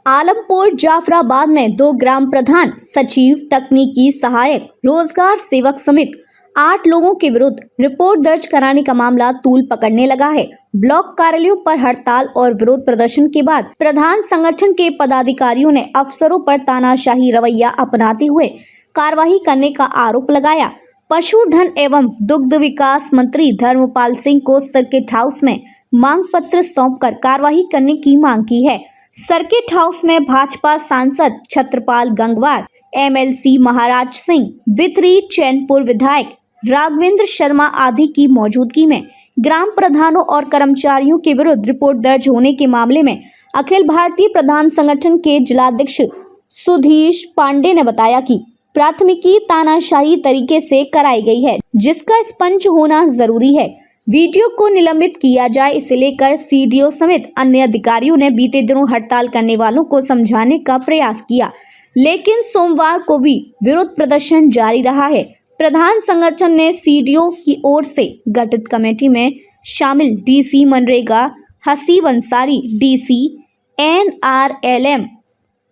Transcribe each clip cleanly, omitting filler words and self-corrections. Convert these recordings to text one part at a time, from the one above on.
आलमपुर जाफराबाद में 2 ग्राम प्रधान, सचिव, तकनीकी सहायक, रोजगार सेवक समेत 8 लोगों के विरुद्ध रिपोर्ट दर्ज कराने का मामला तूल पकड़ने लगा है। ब्लॉक कार्यालयों पर हड़ताल और विरोध प्रदर्शन के बाद प्रधान संगठन के पदाधिकारियों ने अफसरों पर तानाशाही रवैया अपनाते हुए कार्रवाई करने का आरोप लगाया। पशुधन एवं दुग्ध विकास मंत्री धर्मपाल सिंह को सर्किट हाउस में मांग पत्र सौंपकर कार्रवाई करने की मांग की है। सर्किट हाउस में भाजपा सांसद छत्रपाल गंगवार, एमएलसी महाराज सिंह, बिथरी चैनपुर विधायक राघवेंद्र शर्मा आदि की मौजूदगी में ग्राम प्रधानों और कर्मचारियों के विरुद्ध रिपोर्ट दर्ज होने के मामले में अखिल भारतीय प्रधान संगठन के जिलाध्यक्ष सुधीश पांडे ने बताया कि प्राथमिकी तानाशाही तरीके से कराई गई है, जिसका स्पंज होना जरूरी है। वीडियो को निलंबित किया जाए, इसे लेकर सीडीओ समेत अन्य अधिकारियों ने बीते दिनों हड़ताल करने वालों को समझाने का प्रयास किया, लेकिन सोमवार को भी विरोध प्रदर्शन जारी रहा है। प्रधान संगठन ने सीडीओ की ओर से गठित कमेटी में शामिल DC MNREGA Haseeb Ansari, DC NRLM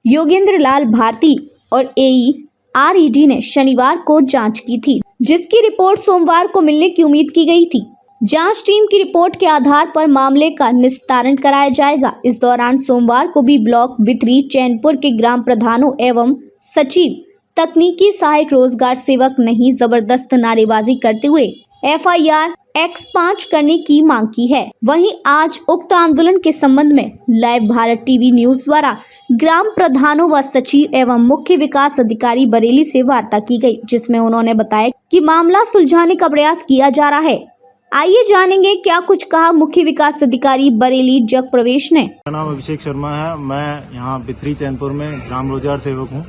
Yogendra Lal Bharti और एई आरईडी ने शनिवार को जांच की थी, जिसकी रिपोर्ट सोमवार को मिलने की उम्मीद की गई थी। जांच टीम की रिपोर्ट के आधार पर मामले का निस्तारण कराया जाएगा। इस दौरान सोमवार को भी ब्लॉक बिथरी चैनपुर के ग्राम प्रधानों एवं सचिव, तकनीकी सहायक, रोजगार सेवक नहीं जबरदस्त नारेबाजी करते हुए एफआईआर X5 करने की मांग की है। वहीं आज उक्त आंदोलन के संबंध में लाइव भारत टीवी न्यूज द्वारा ग्राम प्रधानों व सचिव एवं मुख्य विकास अधिकारी बरेली से वार्ता की गई, जिसमें उन्होंने बताया कि मामला सुलझाने का प्रयास किया जा रहा है। आइए जानेंगे क्या कुछ कहा मुख्य विकास अधिकारी बरेली जग प्रवेश ने। मेरा नाम अभिषेक शर्मा है। मैं यहाँ बिथरी चैनपुर में ग्राम रोजगार सेवक हूँ।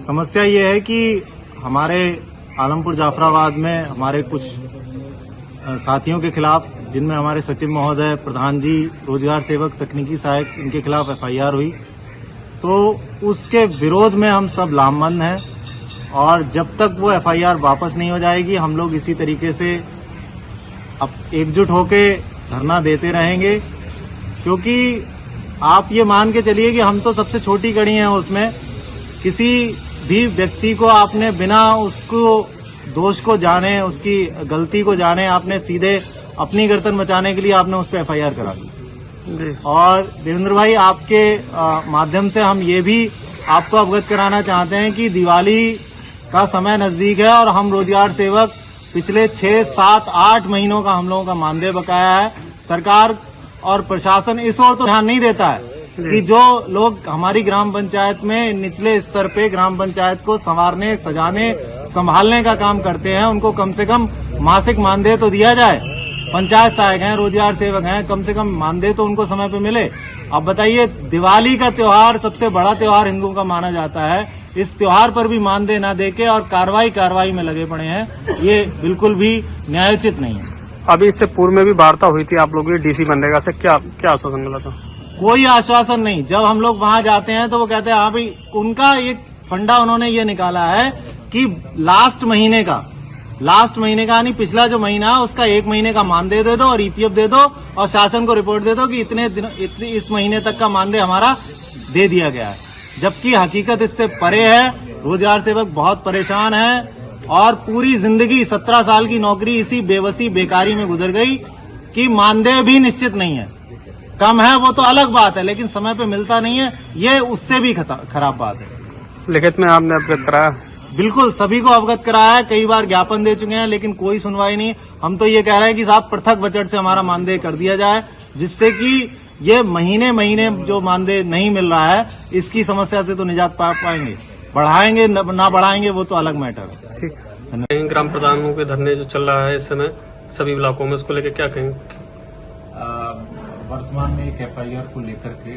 समस्या ये है कि हमारे आलमपुर जाफराबाद में हमारे कुछ साथियों के खिलाफ, जिनमें हमारे सचिव महोदय, प्रधान जी, रोजगार सेवक, तकनीकी सहायक, इनके खिलाफ एफआईआर हुई, तो उसके विरोध में हम सब लामबंद हैं और जब तक वो एफआईआर वापस नहीं हो जाएगी हम लोग इसी तरीके से अब एकजुट होके धरना देते रहेंगे। क्योंकि आप ये मान के चलिए कि हम तो सबसे छोटी कड़ी हैं उसमें। किसी भी व्यक्ति को आपने बिना उसको दोष को जाने, उसकी गलती को जाने, आपने सीधे अपनी गर्दन बचाने के लिए आपने उस पर एफआईआर करा दी। और देवेंद्र भाई, आपके माध्यम से हम ये भी आपको अवगत कराना चाहते हैं कि दिवाली का समय नजदीक है और हम रोजगार सेवक पिछले 6, 7, 8 महीनों का हम लोगों का मानदेय बकाया है। सरकार और प्रशासन इस ओर तो ध्यान नहीं देता है कि जो लोग हमारी ग्राम पंचायत में निचले स्तर पे ग्राम पंचायत को संवारने, सजाने, संभालने का काम करते हैं, उनको कम से कम मासिक मानदेय तो दिया जाए। पंचायत सहायक हैं, रोजगार सेवक हैं, कम से कम मानदेय तो उनको समय पे मिले। अब बताइए, दिवाली का त्योहार सबसे बड़ा त्योहार हिंदुओं का माना जाता है, इस त्योहार पर भी मानदेय न देके और कार्रवाई में लगे पड़े हैं, ये बिल्कुल भी न्यायोचित नहीं है। अभी इससे पूर्व में भी वार्ता हुई थी आप लोगों की डीसी मनरेगा से, क्या आश्वासन मिला था? कोई आश्वासन नहीं। जब हम लोग वहां जाते हैं तो वो कहते हैं हाँ भाई, उनका एक फंडा उन्होंने ये निकाला है कि लास्ट महीने का यानी पिछला जो महीना है उसका 1 महीने का मानदेय दे दो और ईपीएफ दे दो और शासन को रिपोर्ट दे दो कि इतने इस महीने तक का मानदेय हमारा दे दिया गया है। जबकि हकीकत इससे परे है। रोजगार सेवक बहुत परेशान है और पूरी जिंदगी 17 साल की नौकरी इसी बेबसी, बेकारी में गुजर गई कि मानदेय भी निश्चित नहीं है। कम है वो तो अलग बात है, लेकिन समय पे मिलता नहीं है, ये उससे भी खराब बात है। लिखित में आपने अवगत कराया? बिल्कुल, सभी को अवगत कराया है, कई बार ज्ञापन दे चुके हैं, लेकिन कोई सुनवाई नहीं। हम तो ये कह रहे हैं कि साहब पृथक बजट से हमारा मानदेय कर दिया जाए, जिससे कि ये महीने जो मानदेय नहीं मिल रहा है, इसकी समस्या से तो निजात पा पाएंगे। बढ़ाएंगे ना बढ़ाएंगे वो तो अलग मैटर है। ठीक। ग्राम प्रधानों के धरने जो चल रहा है इस समय सभी इलाकों में, उसको लेकर क्या कहेंगे? वर्तमान में एक एफआईआर को लेकर के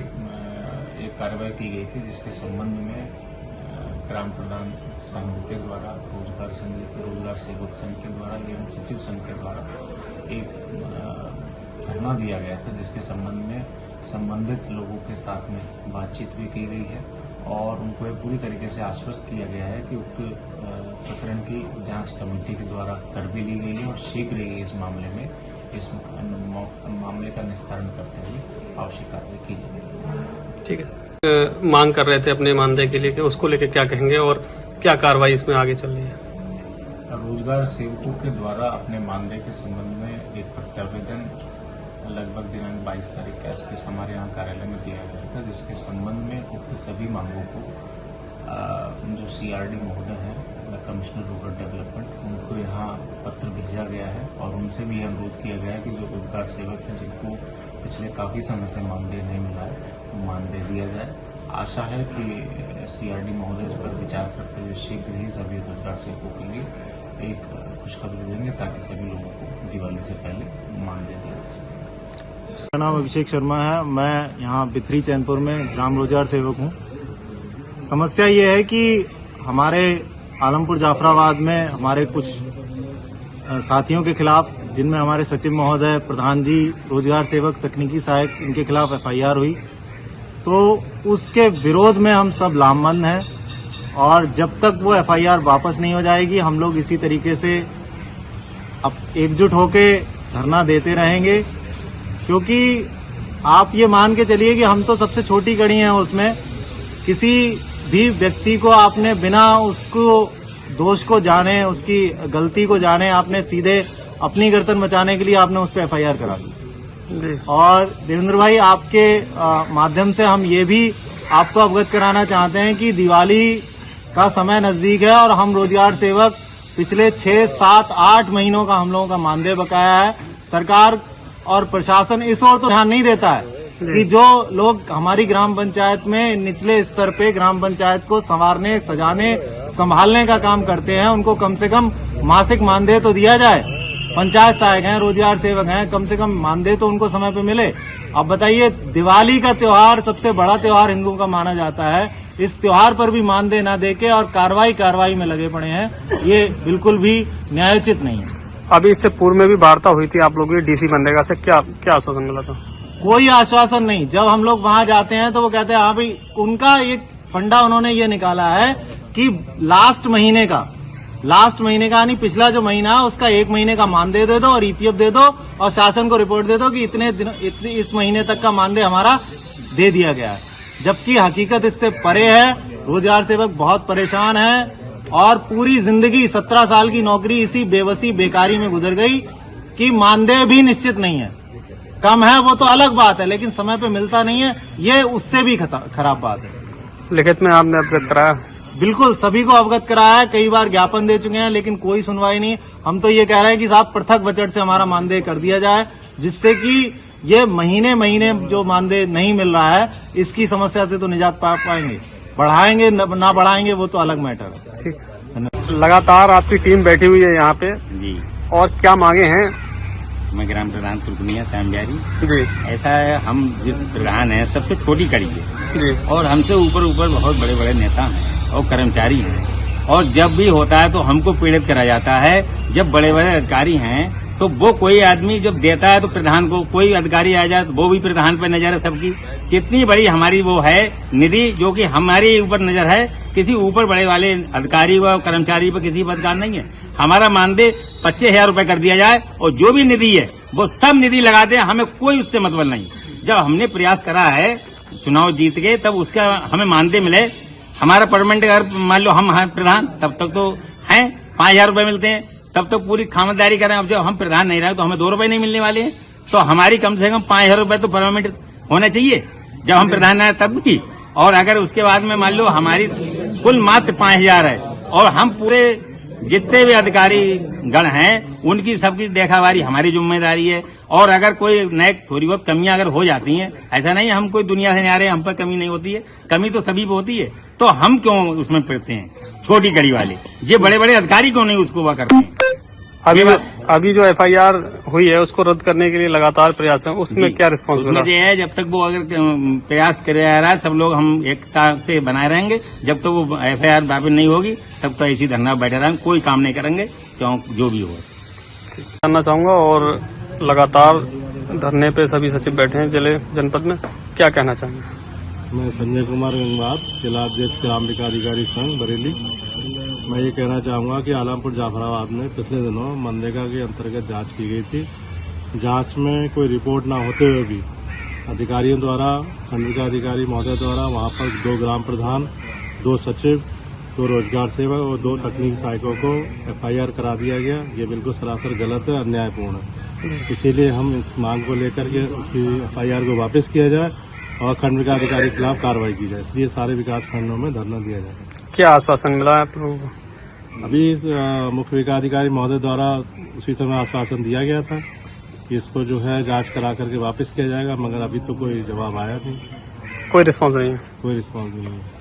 एक कार्रवाई की गई थी, जिसके संबंध में ग्राम प्रधान संघ के द्वारा, रोजगार संघ, रोजगार सेवक संघ के द्वारा एवं सचिव संघ के द्वारा एक धरना दिया गया था, जिसके संबंध में संबंधित लोगों के साथ में बातचीत भी की गई है और उनको पूरी तरीके से आश्वस्त किया गया है कि उक्त प्रकरण की जांच कमेटी के द्वारा कर भी ली गई है और शीघ्र ही इस मामले का निस्तारण करते हुए आवश्यक कार्रवाई की जाएगी। ठीक है। मांग कर रहे थे अपने मानदेय के लिए, कि उसको लेके क्या कहेंगे और क्या कार्रवाई इसमें आगे चल रही है? रोजगार सेवकों के द्वारा अपने मानदेय के संबंध में एक प्रत्यावेदन लगभग दिनांक 22 तारीख के आसपास हमारे यहाँ कार्यालय में दिया गया था, जिसके संबंध में उक्त सभी मांगों को जो CRD महोदय हैं, कमिश्नर रूरल डेवलपमेंट, उनको यहाँ पत्र भेजा गया है और उनसे भी अनुरोध किया गया है कि जो रोजगार सेवक हैं जिनको पिछले काफी समय से मानदेय नहीं मिला है, वो मानदेय दिया जाए। आशा है कि CRD महोदय इस पर विचार करते हुए शीघ्र ही सभी रोजगार सेवकों के लिए एक खुशखबरी देंगे, ताकि सभी लोगों को दिवाली से पहले मानदेय दिया जा सके। मेरा नाम अभिषेक शर्मा है। मैं यहाँ बिथरी चैनपुर में ग्राम रोजगार सेवक हूँ। समस्या ये है कि हमारे आलमपुर जाफराबाद में हमारे कुछ साथियों के खिलाफ, जिनमें हमारे सचिव महोदय, प्रधान जी, रोजगार सेवक, तकनीकी सहायक, इनके खिलाफ FIR हुई, तो उसके विरोध में हम सब लामबंद हैं और जब तक वो FIR वापस नहीं हो जाएगी हम लोग इसी तरीके से अब एकजुट होके धरना देते रहेंगे। क्योंकि आप ये मान के चलिए कि हम तो सबसे छोटी कड़ी हैं उसमें। किसी भी व्यक्ति को आपने बिना उसको दोष को जाने, उसकी गलती को जाने, आपने सीधे अपनी गर्दन बचाने के लिए आपने उस पर FIR करा दी। और देवेंद्र भाई, आपके माध्यम से हम ये भी आपको अवगत कराना चाहते हैं कि दिवाली का समय नजदीक है और हम रोजगार सेवक पिछले 6, 7, 8 महीनों का हम लोगों का मानदेय बकाया है। सरकार और प्रशासन इस ओर तो ध्यान नहीं देता है कि जो लोग हमारी ग्राम पंचायत में निचले स्तर पे ग्राम पंचायत को संवारने, सजाने, संभालने का काम करते हैं, उनको कम से कम मासिक मानदेय तो दिया जाए। पंचायत सहायक हैं, रोजगार सेवक हैं, कम से कम मानदेय तो उनको समय पे मिले। अब बताइए, दिवाली का त्योहार सबसे बड़ा त्योहार हिंदुओं का माना जाता है, इस त्योहार पर भी मानदेय न देके और कार्रवाई में लगे पड़े हैं, ये बिल्कुल भी न्यायोचित नहीं है। अभी इससे पूर्व में भी वार्ता हुई थी आप लोगों की DC मनरेगा से, क्या आश्वासन मिला था? कोई आश्वासन नहीं। जब हम लोग वहां जाते हैं तो वो कहते हैं हाँ भाई, उनका एक फंडा उन्होंने ये निकाला है कि लास्ट महीने का यानी पिछला जो महीना है उसका 1 महीने का मानदेय दे दो और EPF दे दो और शासन को रिपोर्ट दे दो कि इतने इस महीने तक का मानदेय हमारा दे दिया गया है। जबकि हकीकत इससे परे है। रोजगार सेवक बहुत परेशान है और पूरी जिंदगी 17 साल की नौकरी इसी बेबसी, बेकारी में गुजर गई कि मानदेय भी निश्चित नहीं है। कम है वो तो अलग बात है, लेकिन समय पे मिलता नहीं है, ये उससे भी खराब बात है। लिखित में आपने अवगत कराया? बिल्कुल, सभी को अवगत कराया है, कई बार ज्ञापन दे चुके हैं, लेकिन कोई सुनवाई नहीं। हम तो ये कह रहे हैं कि साहब पृथक बजट से हमारा मानदेय कर दिया जाए, जिससे कि ये महीने जो मानदेय नहीं मिल रहा है, इसकी समस्या से तो निजात पा पाएंगे। बढ़ाएंगे ना बढ़ाएंगे वो तो अलग मैटर है। ठीक। लगातार आपकी टीम बैठी हुई है यहाँ पे जी, और क्या मांगे हैं? मैं ग्राम प्रधान तुर्कनिया श्याम बिहारी जी। ऐसा है, हम जो प्रधान है सबसे छोटी कड़ी है जी। और हमसे ऊपर बहुत बड़े बड़े नेता हैं और कर्मचारी हैं, और जब भी होता है तो हमको पीड़ित करा जाता है। जब बड़े बड़े अधिकारी हैं तो वो कोई आदमी जब देता है तो प्रधान को, कोई अधिकारी आ जाए तो वो भी प्रधान पर नजर है सबकी। कितनी बड़ी हमारी वो है निधि जो कि हमारे ऊपर नजर है, किसी ऊपर बड़े वाले अधिकारी व कर्मचारी पर किसी अधिकार नहीं है। हमारा मानदेय 25,000 रूपये कर दिया जाए और जो भी निधि है वो सब निधि लगा दे, हमें कोई उससे मतलब नहीं। जब हमने प्रयास करा है चुनाव जीत के, तब उसका हमें मानदेय मिले। हमारा परमानेंट अगर मान लो हम हैं प्रधान, तब तक तो हैं 5,000 रूपये मिलते हैं, तब तक पूरी खामतदारी करें। अब जब हम प्रधान नहीं रहे तो हमें 2 रुपये नहीं मिलने वाले हैं, तो हमारी कम से कम 5,000 रूपये तो परमानेंट होना चाहिए जब हम प्रधान आए तब भी। और अगर उसके बाद में मान लो हमारी कुल मात्र 5,000 है और हम पूरे जितने भी अधिकारी गण हैं उनकी सबकी देखावारी हमारी जिम्मेदारी है। और अगर कोई नए थोड़ी बहुत कमियां अगर हो जाती हैं, ऐसा नहीं हम कोई दुनिया से नहीं आ रहे, हम पर कमी नहीं होती है, कमी तो सभी पे होती है, तो हम क्यों उसमें पड़ते हैं छोटी कड़ी वाले? ये बड़े बड़े अधिकारी क्यों नहीं उसको वह करते हैं? अभी जो FIR हुई है उसको रद्द करने के लिए लगातार प्रयास है, उसमें क्या रिस्पॉन्स मिला? ये है, जब तक वो अगर प्रयास कर रहा है, सब लोग हम एकता से बनाए रहेंगे। जब तक वो FIR वापस नहीं होगी तब तो ऐसी धरना बैठे रहेंगे, कोई काम नहीं करेंगे, जो भी हो। जानना चाहूंगा, और लगातार धरने पे सभी सचिव बैठे हैं जिले जनपद में, क्या कहना चाहेंगे? मैं संजय कुमार गंगवार, जिला अध्यक्ष ग्राम विकास अधिकारी संघ बरेली। मैं ये कहना चाहूँगा कि आलमपुर जाफराबाद में पिछले दिनों मनरेगा के अंतर्गत जांच की गई थी। जांच में कोई रिपोर्ट ना होते हुए भी अधिकारियों द्वारा, खंड विकास महोदय द्वारा वहां पर 2 ग्राम प्रधान, 2 सचिव, 2 रोजगार सेवक और 2 तकनीकी सहायकों को FIR करा दिया गया। ये बिल्कुल सरासर गलत है, अन्यायपूर्ण है। इसीलिए हम इस मांग को लेकर के उसकी FIR को वापस किया जाए और खंड विकास अधिकारी के खिलाफ कार्रवाई की जाए। इसलिए सारे विकास खंडों में धरना दिया जाए। क्या आश्वासन मिला है आप लोगों को? अभी मुख्य विकास अधिकारी महोदय द्वारा उसी समय आश्वासन दिया गया था कि इसको जो है जांच करा करके वापस किया जाएगा, मगर अभी तो कोई जवाब आया नहीं, कोई रिस्पॉन्स नहीं है। कोई रिस्पॉन्स नहीं है।